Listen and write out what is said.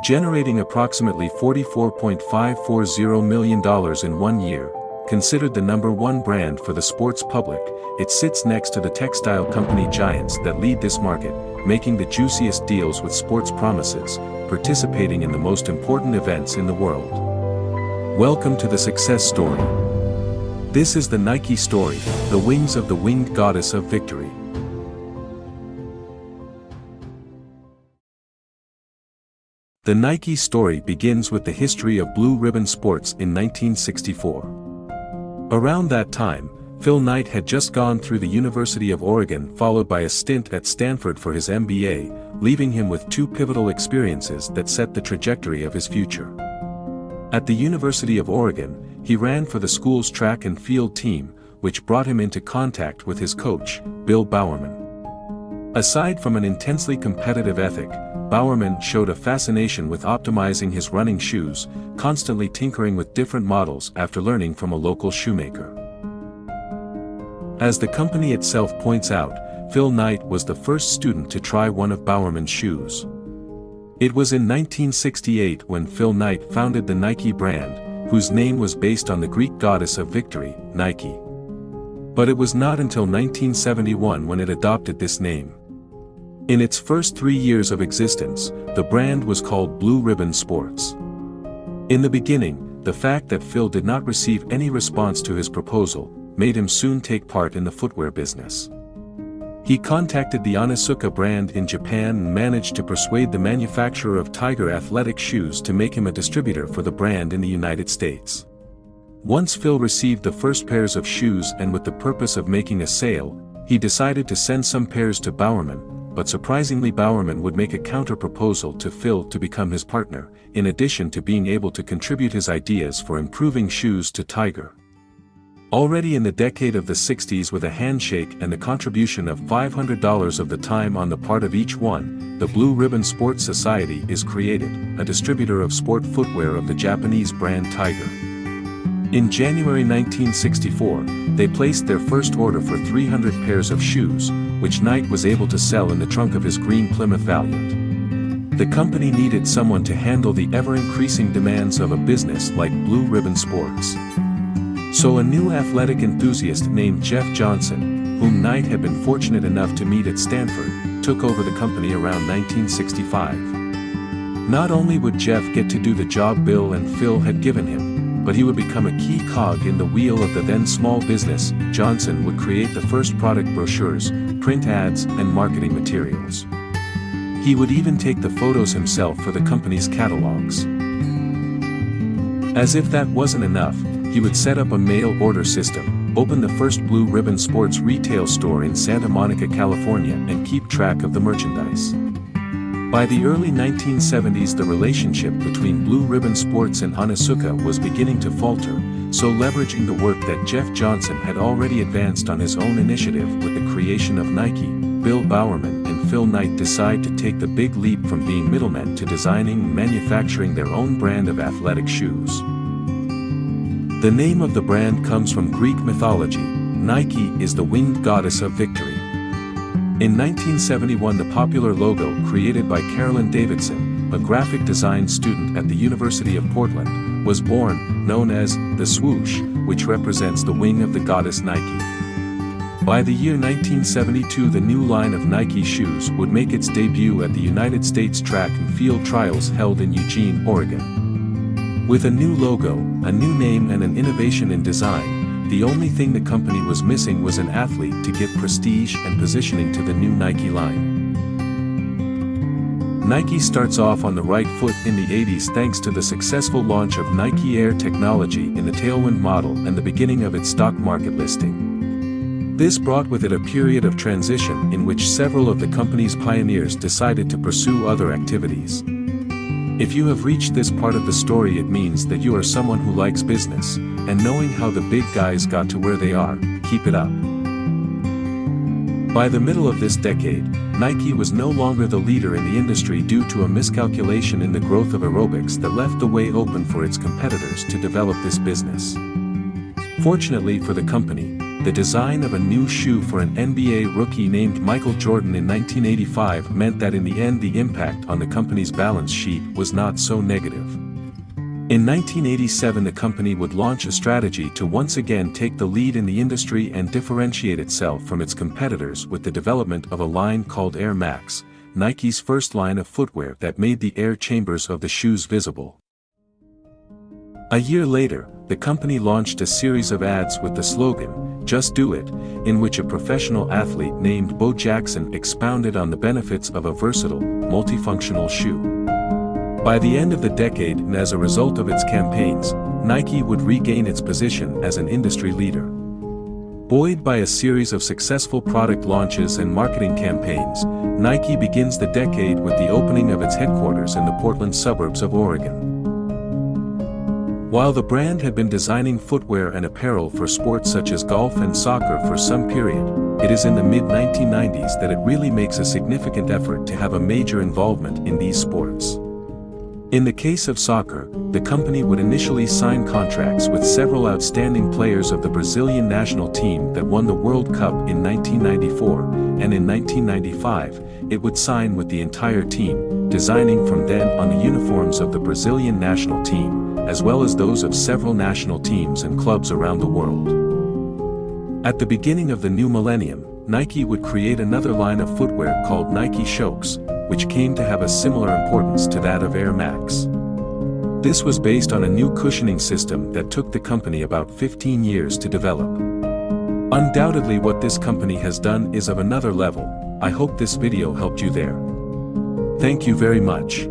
generating approximately $44.540 million in 1 year. Considered the #1 brand for the sports public, it sits next to the textile company giants that lead this market, making the juiciest deals with sports promises, participating in the most important events in the world. Welcome to the success story. This is the Nike story, the wings of the winged goddess of victory. The Nike story begins with the history of Blue Ribbon Sports in 1964. Around that time, Phil Knight had just gone through the University of Oregon, followed by a stint at Stanford for his MBA, leaving him with two pivotal experiences that set the trajectory of his future. At the University of Oregon, he ran for the school's track and field team, which brought him into contact with his coach, Bill Bowerman. Aside from an intensely competitive ethic, Bowerman showed a fascination with optimizing his running shoes, constantly tinkering with different models after learning from a local shoemaker. As the company itself points out, Phil Knight was the first student to try one of Bowerman's shoes. It was in 1968 when Phil Knight founded the Nike brand, whose name was based on the Greek goddess of victory, Nike. But it was not until 1971 when it adopted this name. In its first 3 years of existence, the brand was called Blue Ribbon Sports. In the beginning, the fact that Phil did not receive any response to his proposal made him soon take part in the footwear business. He contacted the Onitsuka brand in Japan and managed to persuade the manufacturer of Tiger athletic shoes to make him a distributor for the brand in the United States. Once Phil received the first pairs of shoes and with the purpose of making a sale, he decided to send some pairs to Bowerman, but surprisingly Bowerman would make a counter-proposal to Phil to become his partner, in addition to being able to contribute his ideas for improving shoes to Tiger. Already in the decade of the 60s, with a handshake and the contribution of $500 of the time on the part of each one, the Blue Ribbon Sports Society is created, a distributor of sport footwear of the Japanese brand Tiger. In January 1964, they placed their first order for 300 pairs of shoes, which Knight was able to sell in the trunk of his green Plymouth Valiant. The company needed someone to handle the ever-increasing demands of a business like Blue Ribbon Sports. So a new athletic enthusiast named Jeff Johnson, whom Knight had been fortunate enough to meet at Stanford, took over the company around 1965. Not only would Jeff get to do the job Bill and Phil had given him, but he would become a key cog in the wheel of the then small business. Johnson would create the first product brochures, print ads, and marketing materials. He would even take the photos himself for the company's catalogs. As if that wasn't enough, he would set up a mail order system, open the first Blue Ribbon Sports retail store in Santa Monica, California, and keep track of the merchandise. By the early 1970s, the relationship between Blue Ribbon Sports and Onitsuka was beginning to falter, so leveraging the work that Jeff Johnson had already advanced on his own initiative with the creation of Nike, Bill Bowerman and Phil Knight decided to take the big leap from being middlemen to designing and manufacturing their own brand of athletic shoes. The name of the brand comes from Greek mythology. Nike is the winged goddess of victory. In 1971, the popular logo, created by Carolyn Davidson, a graphic design student at the University of Portland, was born, known as the swoosh, which represents the wing of the goddess Nike. By the year 1972, the new line of Nike shoes would make its debut at the United States track and field trials held in Eugene, Oregon. With a new logo, a new name and an innovation in design, the only thing the company was missing was an athlete to give prestige and positioning to the new Nike line. Nike starts off on the right foot in the 80s thanks to the successful launch of Nike Air technology in the Tailwind model and the beginning of its stock market listing. This brought with it a period of transition in which several of the company's pioneers decided to pursue other activities. If you have reached this part of the story, it means that you are someone who likes business, and knowing how the big guys got to where they are, keep it up. By the middle of this decade, Nike was no longer the leader in the industry due to a miscalculation in the growth of aerobics that left the way open for its competitors to develop this business. Fortunately for the company, the design of a new shoe for an NBA rookie named Michael Jordan in 1985 meant that in the end the impact on the company's balance sheet was not so negative. In 1987 the company would launch a strategy to once again take the lead in the industry and differentiate itself from its competitors with the development of a line called Air Max, Nike's first line of footwear that made the air chambers of the shoes visible. A year later, the company launched a series of ads with the slogan, "Just Do It," in which a professional athlete named Bo Jackson expounded on the benefits of a versatile, multifunctional shoe. By the end of the decade and as a result of its campaigns, Nike would regain its position as an industry leader. Buoyed by a series of successful product launches and marketing campaigns, Nike begins the decade with the opening of its headquarters in the Portland suburbs of Oregon. While the brand had been designing footwear and apparel for sports such as golf and soccer for some period, it is in the mid-1990s that it really makes a significant effort to have a major involvement in these sports. In the case of soccer, the company would initially sign contracts with several outstanding players of the Brazilian national team that won the World Cup in 1994, and in 1995, it would sign with the entire team, designing from then on the uniforms of the Brazilian national team, as well as those of several national teams and clubs around the world. At the beginning of the new millennium, Nike would create another line of footwear called Nike Shox, which came to have a similar importance to that of Air Max. This was based on a new cushioning system that took the company about 15 years to develop. Undoubtedly what this company has done is of another level. I hope this video helped you there. Thank you very much.